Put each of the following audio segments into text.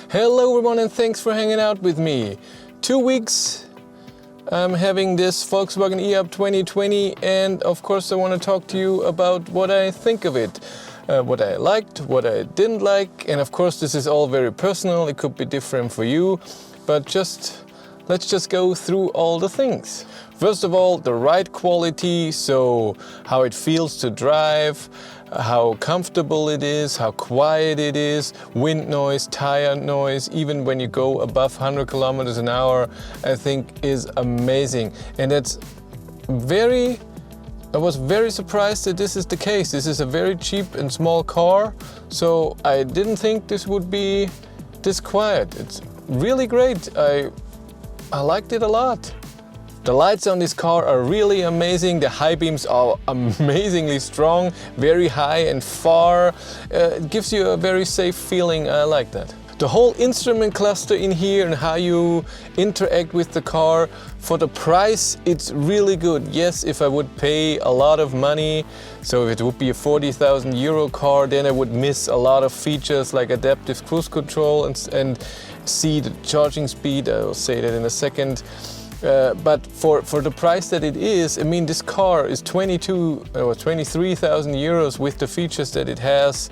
Hello everyone and thanks for hanging out with me. 2 weeks I'm having this Volkswagen eUp 2020 and of course I want to talk to you about what I think of it. What I liked, what I didn't like, and of course this is all very personal, it could be different for you, but let's just go through all the things. First of all, the ride quality, so how it feels to drive, how comfortable it is, how quiet it is, wind noise, tire noise, even when you go above 100 kilometers an hour, I think is amazing. And I was very surprised that this is the case. This is a very cheap and small car, so I didn't think this would be this quiet. It's really great. I liked it a lot. The lights on this car are really amazing. The high beams are amazingly strong, very high and far. It gives you a very safe feeling. I like that. The whole instrument cluster in here and how you interact with the car, for the price it's really good. Yes, if I would pay a lot of money, so if it would be a 40,000 euro car, then I would miss a lot of features like adaptive cruise control and see the charging speed. I will say that in a second. But for the price that it is, I mean, this car is 23,000 euros with the features that it has.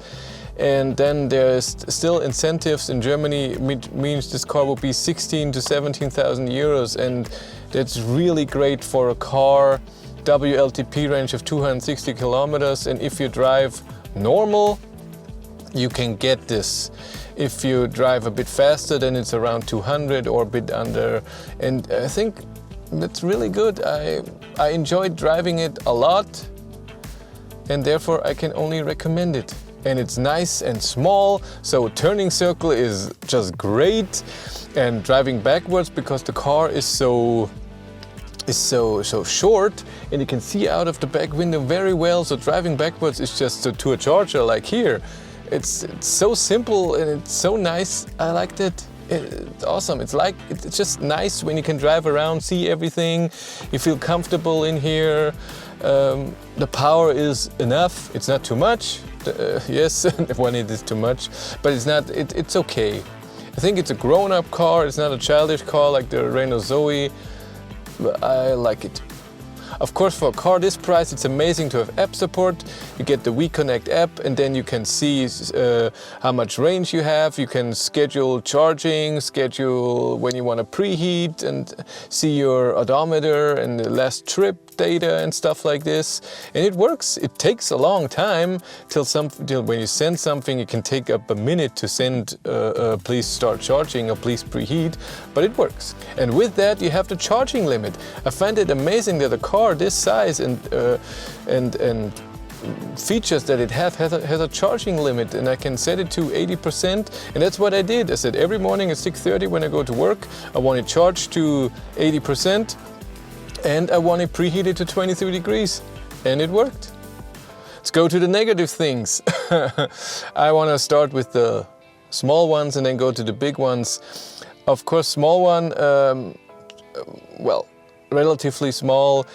And then there's still incentives in Germany, means this car will be 16 to 17,000 euros, and that's really great for a car. WLTP range of 260 kilometers, and if you drive normal, you can get this. If you drive a bit faster, then it's around 200 or a bit under, and I think that's really good. I enjoyed driving it a lot, and therefore I can only recommend it. And it's nice and small, so turning circle is just great, and driving backwards because the car is so short and you can see out of the back window very well, so driving backwards is just to a charger like here. It's so simple and it's so nice. I liked it. It's awesome. It's just nice when you can drive around, see everything, you feel comfortable in here. The power is enough, it's not too much. Yes, when it is too much, but it's not. It's okay. I think it's a grown-up car. It's not a childish car like the Renault Zoe. I like it. Of course, for a car this price, it's amazing to have app support. You get the WeConnect app, and then you can see how much range you have. You can schedule charging, schedule when you want to preheat, and see your odometer and the last trip data and stuff like this. And it works. It takes a long time till when you send something, it can take up a minute to send please start charging or please preheat, but it works. And with that, you have the charging limit. I find it amazing that a car this size and features that it has a charging limit, and I can set it to 80%, and that's what I did. I said every morning at 6:30 when I go to work, I want it charged to 80%, and I want it preheated to 23 degrees, and it worked. Let's go to the negative things. I want to start with the small ones and then go to the big ones. Of course, small one, well, relatively small.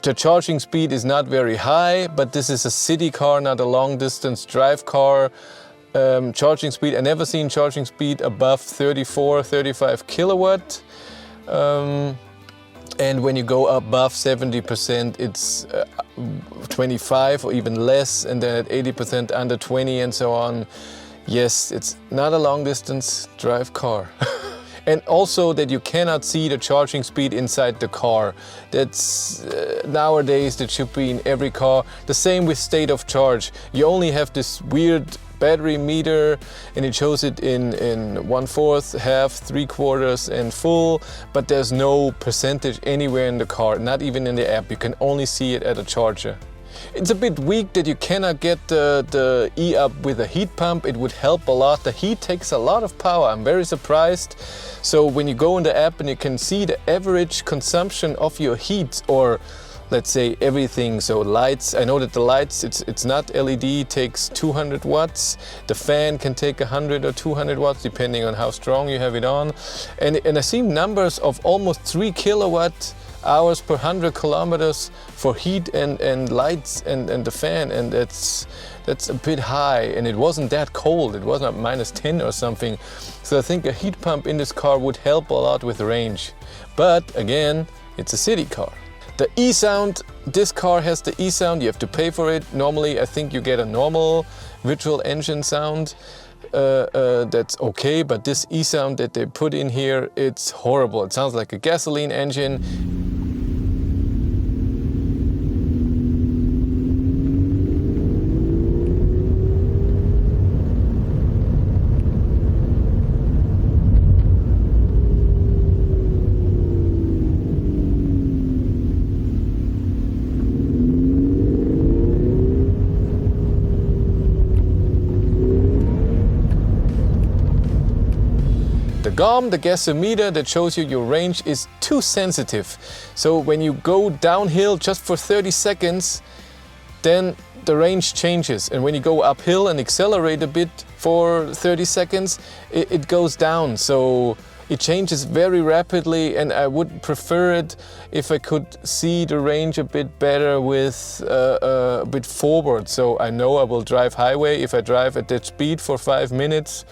The charging speed is not very high, but this is a city car, not a long distance drive car. Charging speed, I never seen charging speed above 34, 35 kilowatt. And when you go above 70%, it's 25 or even less, and then at 80% under 20 and so on. Yes, it's not a long distance drive car. And also that you cannot see the charging speed inside the car. That's nowadays that should be in every car. The same with state of charge. You only have this weird battery meter and it shows it in 1/4, half, 3/4 and full, but there's no percentage anywhere in the car, not even in the app. You can only see it at a charger. It's a bit weak that you cannot get the eUp with a heat pump. It would help a lot. The heat takes a lot of power. I'm very surprised. So when you go in the app and you can see the average consumption of your heat, or let's say everything, so lights, I know that the lights, it's not LED, takes 200 watts. The fan can take 100 or 200 watts depending on how strong you have it on. And I see numbers of almost 3 kilowatt hours per 100 kilometers for heat and lights and the fan, and that's a bit high, and it wasn't that cold. It wasn't -10 or something. So I think a heat pump in this car would help a lot with range. But again, it's a city car. The e-sound, this car has the e-sound, you have to pay for it. Normally I think you get a normal virtual engine sound. That's okay, but this e-sound that they put in here, it's horrible. It sounds like a gasoline engine. The GOM, the gasometer that shows you your range, is too sensitive. So when you go downhill just for 30 seconds, then the range changes. And when you go uphill and accelerate a bit for 30 seconds, it goes down. So it changes very rapidly, and I would prefer it if I could see the range a bit better with a bit forward. So I know I will drive highway if I drive at that speed for 5 minutes.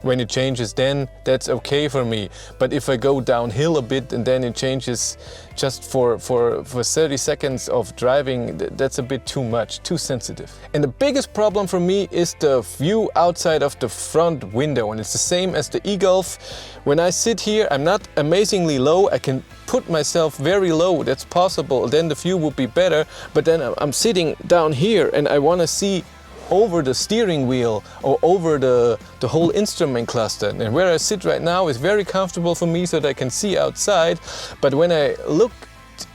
When it changes, then that's okay for me. But if I go downhill a bit and then it changes just for 30 seconds of driving, that's a bit too much, too sensitive. And the biggest problem for me is the view outside of the front window. And it's the same as the e-Golf. When I sit here, I'm not amazingly low. I can put myself very low, that's possible. Then the view would be better. But then I'm sitting down here and I want to see over the steering wheel or over the whole instrument cluster. And where I sit right now is very comfortable for me so that I can see outside. But when I look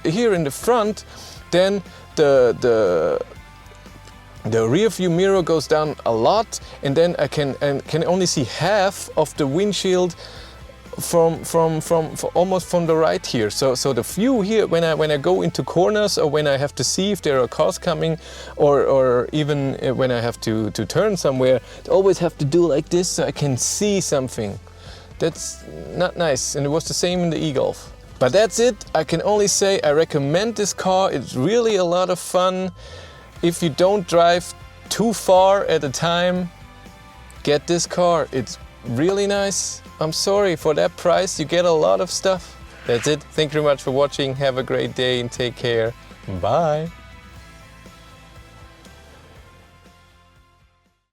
here in the front, then the rear view mirror goes down a lot, and then I can only see half of the windshield from almost from the right here. So the view here, when I go into corners or when I have to see if there are cars coming, or even when I have to turn somewhere, I always have to do like this so I can see something. That's not nice, and it was the same in the e-Golf. But that's it. I can only say I recommend this car. It's really a lot of fun. If you don't drive too far at a time, get this car. It's really nice. I'm sorry, for that price you get a lot of stuff. That's it. Thank you very much for watching. Have a great day and take care. Bye.